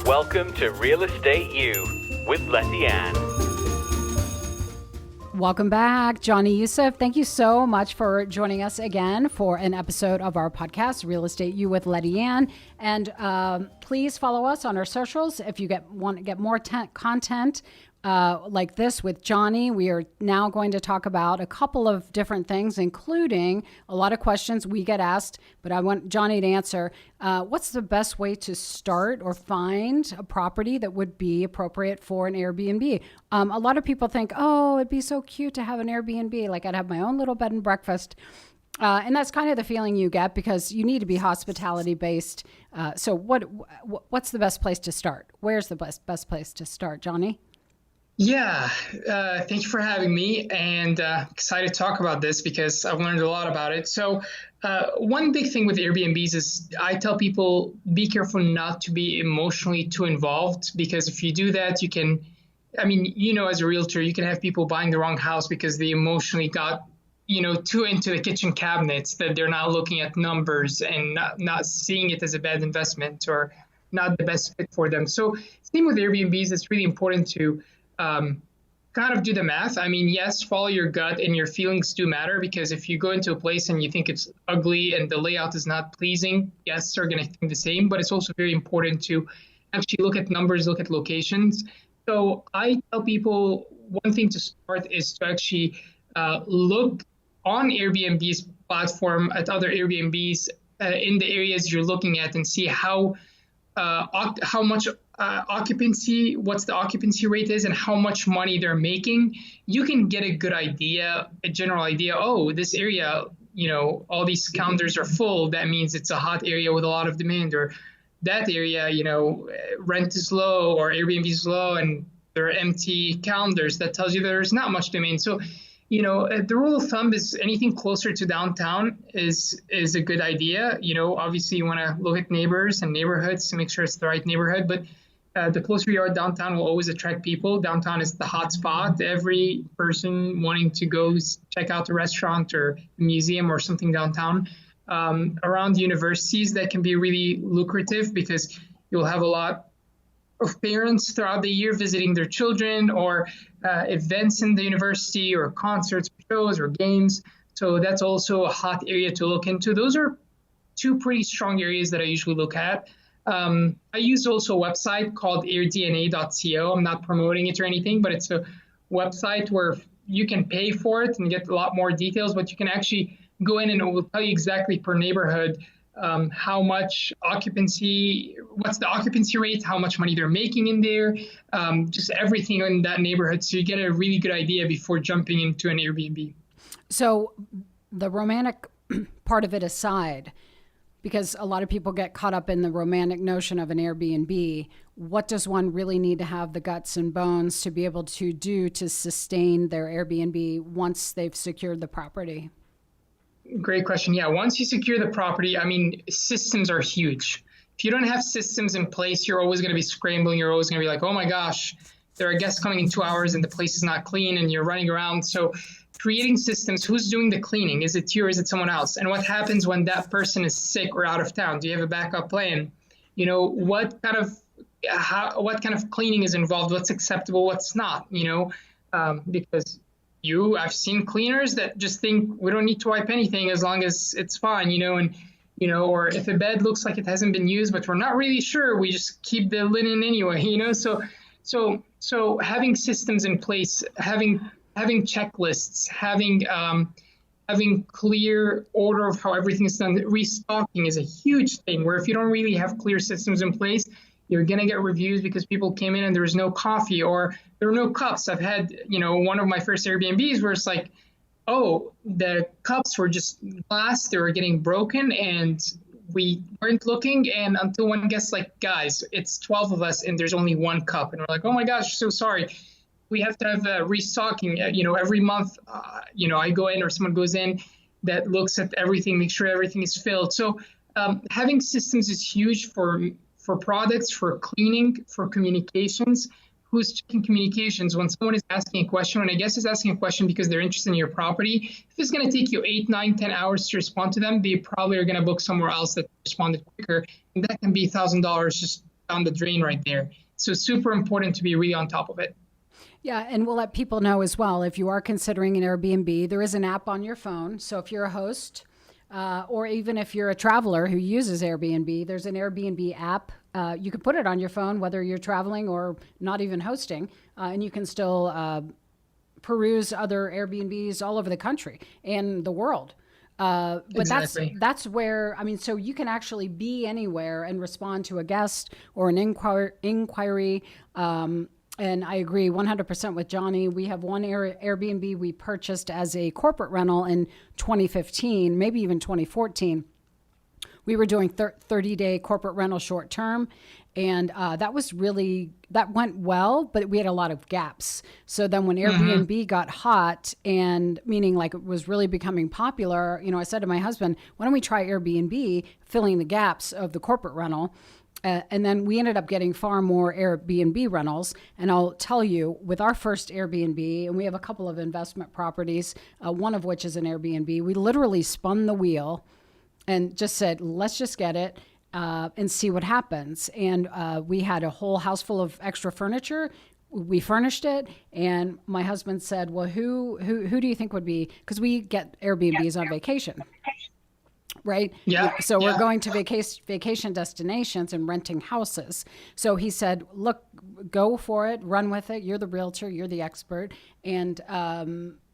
Welcome to Real Estate You with Letty Ann. Welcome back, Johnny Youseff. Thank you so much for joining us again for an episode of our podcast, Real Estate You with Letty Ann. And please follow us on our socials if you want to get more content like this with Johnny. We are now going to talk about a couple of different things, including a lot of questions we get asked, but I want Johnny to answer. What's the best way to start or find a property that would be appropriate for an Airbnb? A lot of people think, oh, it'd be so cute to have an Airbnb, like I'd have my own little bed and breakfast. And that's kind of the feeling you get because you need to be hospitality based. So what's the best place to start? Where's the best place to start, Johnny? Yeah, thank you for having me, and excited to talk about this because I've learned a lot about it. So one big thing with Airbnbs is I tell people, be careful not to be emotionally too involved, because if you do that, you can, as a realtor, you can have people buying the wrong house because they emotionally got, too into the kitchen cabinets that they're not looking at numbers and not seeing it as a bad investment or not the best fit for them. So same with Airbnbs, it's really important to kind of do the math. Yes, follow your gut and your feelings do matter, because if you go into a place and you think it's ugly and the layout is not pleasing, guests are going to think the same, but it's also very important to actually look at numbers, look at locations. So I tell people one thing to start is to actually look on Airbnb's platform at other Airbnbs in the areas you're looking at and see how much occupancy, what's the occupancy rate is and how much money they're making. You can get a good idea, a general idea. Oh, this area, all these calendars are full. That means it's a hot area with a lot of demand, or that area, rent is low or Airbnb is low and there are empty calendars. That tells you there's not much demand. So, the rule of thumb is anything closer to downtown is a good idea. Obviously you want to look at neighbors and neighborhoods to make sure it's the right neighborhood, but the closer you are downtown will always attract people. Downtown is the hot spot. Every person wanting to go check out a restaurant or a museum or something downtown. Around universities, that can be really lucrative because you'll have a lot of parents throughout the year visiting their children, or events in the university, or concerts, shows, or games. So that's also a hot area to look into. Those are two pretty strong areas that I usually look at. I use also a website called airdna.co. I'm not promoting it or anything, but it's a website where you can pay for it and get a lot more details, but you can actually go in and it will tell you exactly per neighborhood how much occupancy, what's the occupancy rate, how much money they're making in there, just everything in that neighborhood. So you get a really good idea before jumping into an Airbnb. So the romantic part of it aside, because a lot of people get caught up in the romantic notion of an Airbnb, what does one really need to have the guts and bones to be able to do to sustain their Airbnb once they've secured the property? Great question. Yeah, once you secure the property, systems are huge. If you don't have systems in place, you're always going to be scrambling. You're always going to be like, oh my gosh, there are guests coming in 2 hours and the place is not clean and you're running around. So creating systems, who's doing the cleaning? Is it you or is it someone else? And what happens when that person is sick or out of town? Do you have a backup plan? What kind of cleaning is involved? What's acceptable? What's not? Because I've seen cleaners that just think we don't need to wipe anything as long as it's fine, or if a bed looks like it hasn't been used, but we're not really sure, we just keep the linen anyway, So having systems in place, having checklists, having clear order of how everything is done. Restocking is a huge thing where if you don't really have clear systems in place, you're going to get reviews because people came in and there was no coffee or there were no cups. I've had, one of my first Airbnbs where it's like, oh, the cups were just glass. They were getting broken and we weren't looking. And until one guest like, guys, it's 12 of us and there's only one cup. And we're like, oh my gosh, so sorry. We have to have restocking, every month, I go in or someone goes in that looks at everything, make sure everything is filled. So having systems is huge for products, for cleaning, for communications. Who's checking communications? When someone is asking a question, when a guest is asking a question because they're interested in your property, if it's going to take you 8, 9, 10 hours to respond to them, they probably are going to book somewhere else that responded quicker. And that can be $1,000 just down the drain right there. So super important to be really on top of it. Yeah, and we'll let people know as well, if you are considering an Airbnb, there is an app on your phone. So if you're a host, or even if you're a traveler who uses Airbnb, there's an Airbnb app. You can put it on your phone, whether you're traveling or not even hosting, and you can still peruse other Airbnbs all over the country and the world. But Exactly. that's where, I mean, so you can actually be anywhere and respond to a guest or an inquiry. And I agree 100% with Johnny. We have one Airbnb we purchased as a corporate rental in 2015, maybe even 2014. We were doing 30-day corporate rental short term, and that went well, but we had a lot of gaps. So then when Airbnb got hot, and meaning like it was really becoming popular, I said to my husband, why don't we try Airbnb, filling the gaps of the corporate rental? And then we ended up getting far more Airbnb rentals. And I'll tell you, with our first Airbnb, and we have a couple of investment properties, one of which is an Airbnb, we literally spun the wheel and just said, let's just get it and see what happens. And we had a whole house full of extra furniture. We furnished it, and my husband said, well, who do you think would be, because we get Airbnbs on vacation. Right? Yeah. So we're going to vacation destinations and renting houses. So he said, look, go for it, run with it. You're the realtor, you're the expert. And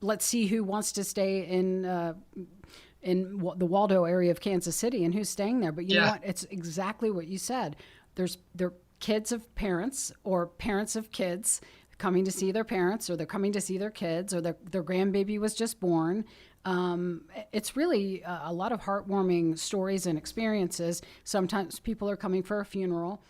let's see who wants to stay in the Waldo area of Kansas City and who's staying there. But you know what? It's exactly what you said. They're kids of parents or parents of kids coming to see their parents, or they're coming to see their kids, or their grandbaby was just born. It's really a lot of heartwarming stories and experiences. Sometimes people are coming for a funeral,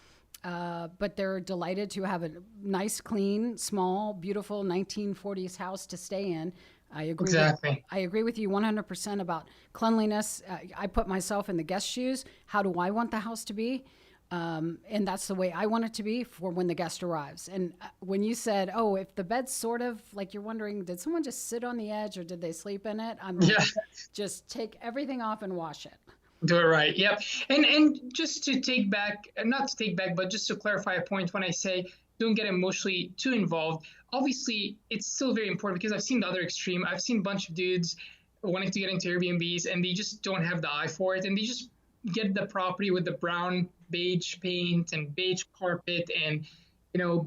but they're delighted to have a nice, clean, small, beautiful 1940s house to stay in. I agree. Exactly. I agree with you 100% about cleanliness. I put myself in the guest shoes. How do I want the house to be? And that's the way I want it to be for when the guest arrives. And when you said, oh, if the bed's sort of like, you're wondering, did someone just sit on the edge or did they sleep in it? I'm like, just take everything off and wash it. Do it right. Yep. And just to take back, not to take back, but just to clarify a point, when I say don't get emotionally too involved, obviously it's still very important, because I've seen the other extreme. I've seen a bunch of dudes wanting to get into Airbnbs and they just don't have the eye for it. And they just get the property with the brown beige paint and beige carpet and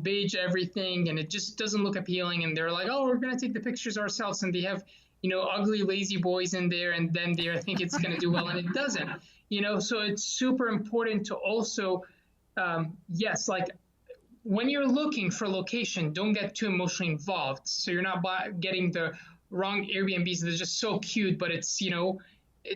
beige everything, and it just doesn't look appealing, and they're like, oh, we're going to take the pictures ourselves, and they have ugly lazy boys in there, and then they think it's going to do well, and it doesn't. So it's super important to also like when you're looking for location, don't get too emotionally involved, so you're not getting the wrong Airbnbs that are just so cute, but it's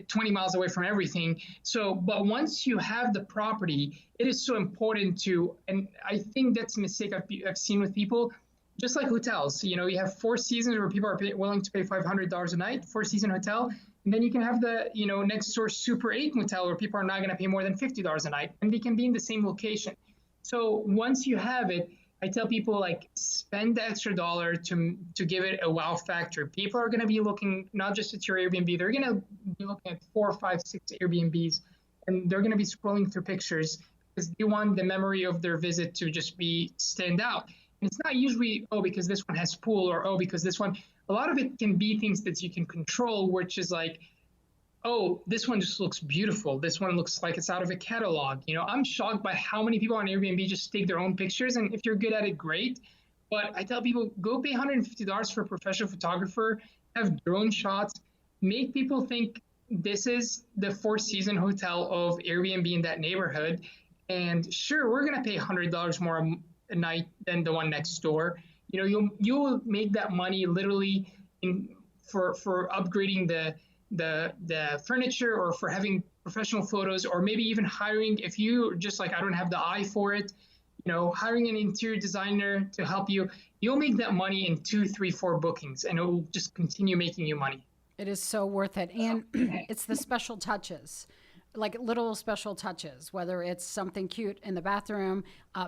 20 miles away from everything. So, but once you have the property, it is so important to, and I think that's a mistake I've seen with people, just like hotels. You have Four Seasons where people are willing to pay $500 a night, Four-season hotel. And then you can have the, next door Super 8 motel where people are not going to pay more than $50 a night, and they can be in the same location. So once you have it, I tell people, like, spend the extra dollar to give it a wow factor. People are going to be looking not just at your Airbnb, they're going to be looking at 4, 5, 6 Airbnbs, and they're going to be scrolling through pictures because they want the memory of their visit to just stand out. And it's not usually, oh, because this one has pool, or oh, because this one. A lot of it can be things that you can control, which is like, oh, this one just looks beautiful. This one looks like it's out of a catalog. I'm shocked by how many people on Airbnb just take their own pictures. And if you're good at it, great. But I tell people, go pay $150 for a professional photographer, have drone shots, make people think this is the Four-season hotel of Airbnb in that neighborhood. And sure, we're going to pay $100 more a night than the one next door. You'll make that money literally for upgrading the furniture, or for having professional photos, or maybe even hiring, if you just like, I don't have the eye for it, hiring an interior designer to help you. You'll make that money in 2, 3, 4 bookings, and it will just continue making you money. It is so worth it. And it's the special touches. like little special touches, whether it's something cute in the bathroom.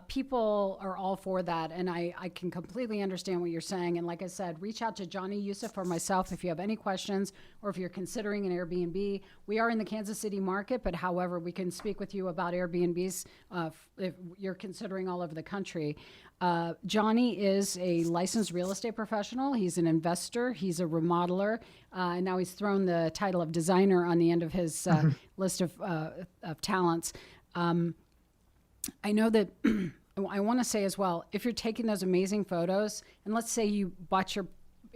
People are all for that. And I can completely understand what you're saying. And like I said, reach out to Johnny, Youseff, or myself if you have any questions or if you're considering an Airbnb. We are in the Kansas City market, but however, we can speak with you about Airbnbs if you're considering all over the country. Johnny is a licensed real estate professional. He's an investor. He's a remodeler. And now he's thrown the title of designer on the end of his list of talents. I know that I want to say as well, if you're taking those amazing photos, and let's say you bought your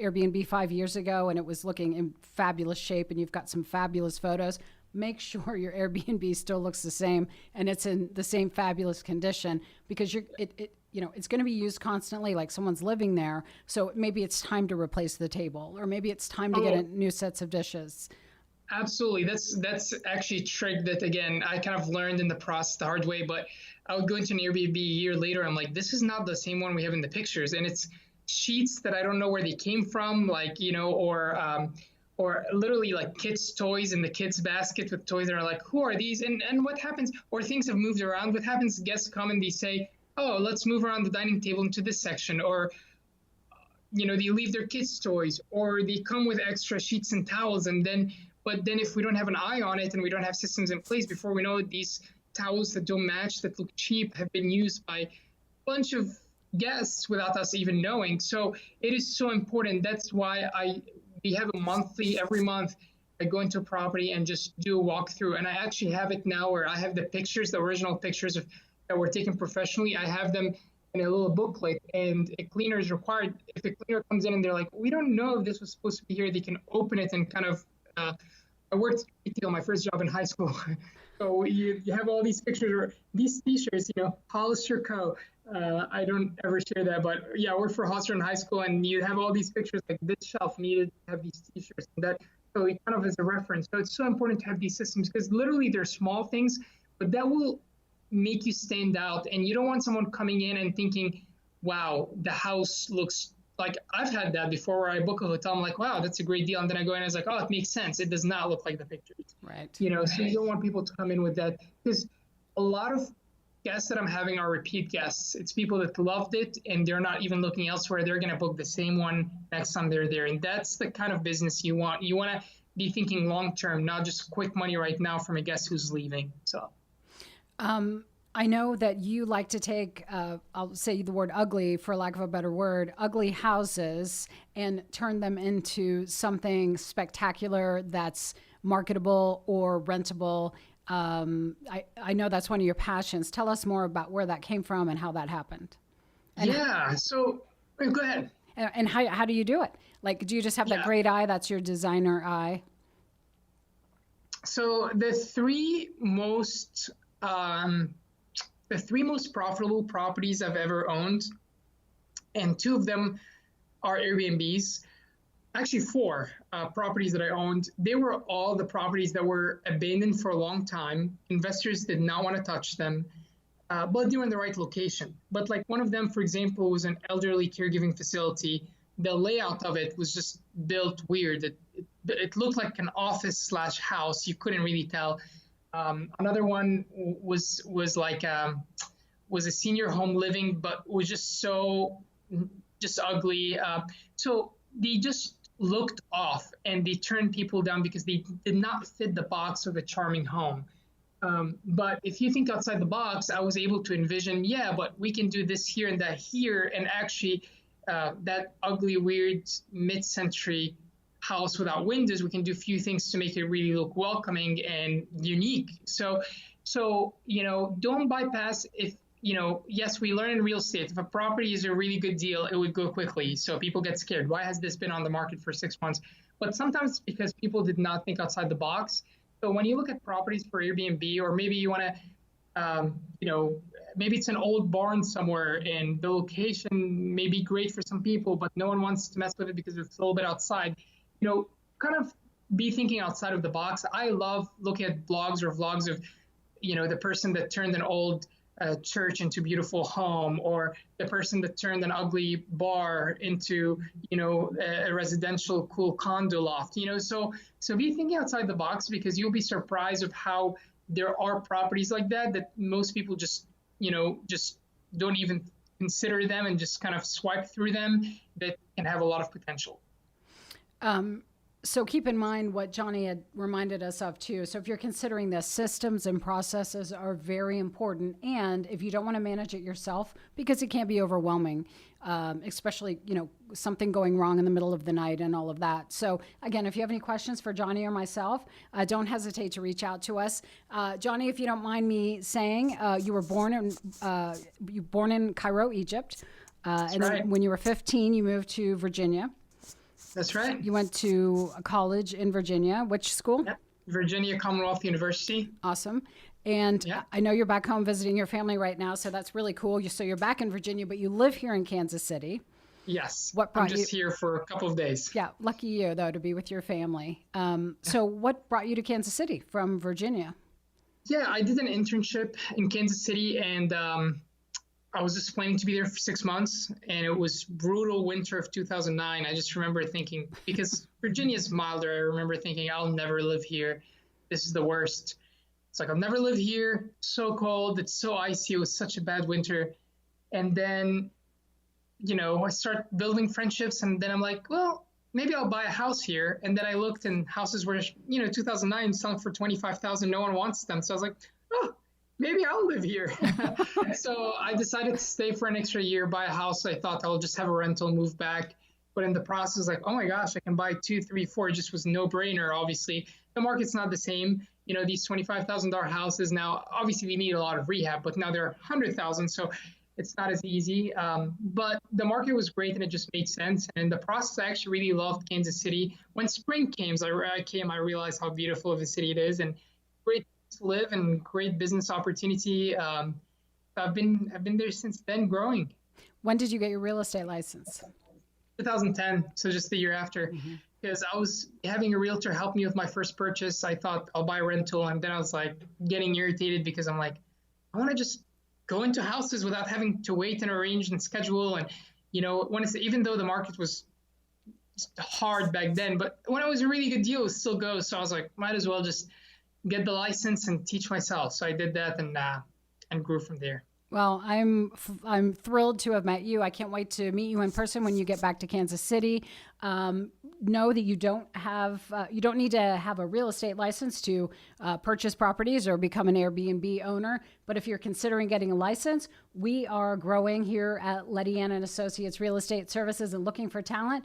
Airbnb 5 years ago and it was looking in fabulous shape and you've got some fabulous photos, make sure your Airbnb still looks the same and it's in the same fabulous condition, because it's going to be used constantly, like someone's living there. So maybe it's time to replace the table, or maybe it's time to get a new sets of dishes. Absolutely. That's actually a trick that, again, I kind of learned in the process the hard way, but I would go into an Airbnb a year later. I'm like, this is not the same one we have in the pictures. And it's sheets that I don't know where they came from, like, or literally like kids' toys in the kids' basket with toys that are like, who are these? And what happens? Or things have moved around. What happens? Guests come and they say, oh, let's move around the dining table into this section. Or, they leave their kids' toys, or they come with extra sheets and towels. But then if we don't have an eye on it and we don't have systems in place, before we know it, these towels that don't match, that look cheap, have been used by a bunch of guests without us even knowing. So it is so important. That's why we have every month, I go into a property and just do a walkthrough. And I actually have it now where I have the original pictures that were taken professionally. I have them in a little booklet, and a cleaner is required. If a cleaner comes in and they're like, we don't know if this was supposed to be here, they can open it and kind of, I worked retail, my first job in high school. So you have all these pictures, or these t-shirts, Hollister Co. I don't ever share that, but yeah, I worked for Hollister in high school, and you have all these pictures, like this shelf needed to have these t-shirts, and that, so it kind of as a reference. So it's so important to have these systems, because literally they're small things, but that will make you stand out. And you don't want someone coming in and thinking, wow, the house looks like, I've had that before where I book a hotel. I'm like, wow, that's a great deal. And then I go in and it's like, oh, it makes sense. It does not look like the pictures. Right. So you don't want people to come in with that, because a lot of guests that I'm having are repeat guests. It's people that loved it and they're not even looking elsewhere. They're going to book the same one next time they're there. And that's the kind of business you want. You want to be thinking long-term, not just quick money right now from a guest who's leaving. So. I know that you like to take, I'll say the word ugly for lack of a better word, ugly houses, and turn them into something spectacular that's marketable or rentable. I know that's one of your passions. Tell us more about where that came from and how that happened. And so go ahead. And how do you do it? Like, do you just have that great eye? That's your designer eye? So the three most profitable properties I've ever owned, and two of them are Airbnbs. Actually, four properties that I owned. They were all the properties that were abandoned for a long time. Investors did not want to touch them, but they were in the right location. But like one of them, for example, was an elderly caregiving facility. The layout of it was just built weird. It looked like an office / house. You couldn't really tell. Another one was a senior home living, but was just ugly. So they just looked off, and they turned people down because they did not fit the box of a charming home. But if you think outside the box, I was able to envision, but we can do this here and that here, and actually that ugly, weird mid-century house without windows, we can do a few things to make it really look welcoming and unique. So don't bypass. If yes, we learn in real estate, if a property is a really good deal, it would go quickly. So people get scared. Why has this been on the market for 6 months? But sometimes it's because people did not think outside the box. So when you look at properties for Airbnb, or maybe you want to, maybe it's an old barn somewhere and the location may be great for some people, but no one wants to mess with it because it's a little bit outside. Kind of be thinking outside of the box. I love looking at blogs or vlogs of, the person that turned an old church into a beautiful home, or the person that turned an ugly bar into, a residential cool condo loft, so be thinking outside the box, because you'll be surprised of how there are properties like that most people just, just don't even consider them and just kind of swipe through them, that can have a lot of potential. So keep in mind what Johnny had reminded us of too. So if you're considering this, systems and processes are very important. And if you don't want to manage it yourself, because it can be overwhelming, especially, something going wrong in the middle of the night and all of that. So again, if you have any questions for Johnny or myself, don't hesitate to reach out to us. Johnny, if you don't mind me saying, you were born in Cairo, Egypt. And right. then when you were 15, you moved to Virginia. That's right. You went to a college in Virginia. Which school? Yep. Virginia Commonwealth University. Awesome. And Yeah. I know you're back home visiting your family right now, so that's really cool. So you're back in Virginia, but you live here in Kansas City. Yes. What brought I'm just here for a couple of days. Yeah, lucky you, though, to be with your family. So what brought you to Kansas City from Virginia? Yeah, I did an internship in Kansas City, and I was just planning to be there for 6 months, and it was brutal winter of 2009. I just remember thinking, because Virginia is milder, I remember thinking, I'll never live here. This is the worst. It's like, I'll never live here. So cold. It's so icy. It was such a bad winter. And then, I start building friendships, and then I'm like, well, maybe I'll buy a house here. And then I looked, and houses were, 2009 selling for $25,000. No one wants them. So I was like, oh, maybe I'll live here. So I decided to stay for an extra year, buy a house. I thought I'll just have a rental, move back. But in the process, like, oh my gosh, I can buy 2, 3, 4. It just was no brainer. Obviously, the market's not the same. These $25,000 houses now, obviously they need a lot of rehab, but now they're 100,000. So it's not as easy. But the market was great, and it just made sense. And in the process, I actually really loved Kansas City. When spring came, I realized how beautiful of a city it is, and great to live and great business opportunity. I've been there since then, growing. When did you get your real estate license? 2010, so just the year after. Because I was having a realtor help me with my first purchase. I thought I'll buy a rental, and then I was like getting irritated because I'm like, I want to just go into houses without having to wait and arrange and schedule. And even though the market was hard back then, but when it was a really good deal, it would still go. So I was like, might as well just get the license and teach myself. So I did that, and grew from there. Well, I'm thrilled to have met you. I can't wait to meet you in person when you get back to Kansas City. Know that you don't need to have a real estate license to purchase properties or become an Airbnb owner. But if you're considering getting a license, we are growing here at Letty Ann and Associates Real Estate Services and looking for talent,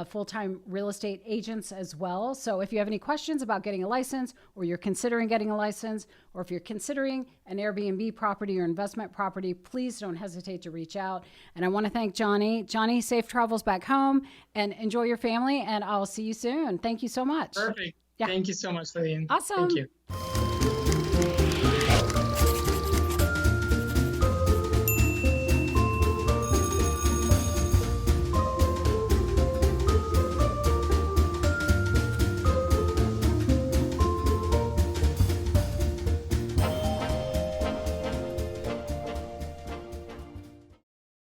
full-time real estate agents as well. So if you have any questions about getting a license, or you're considering getting a license, or if you're considering an Airbnb property or investment property, please don't hesitate to reach out. And I want to thank Johnny. Johnny, safe travels back home, and enjoy your family, and I'll see you soon. Thank you so much. Perfect. Yeah. Thank you so much, Lillian. Awesome. Thank you.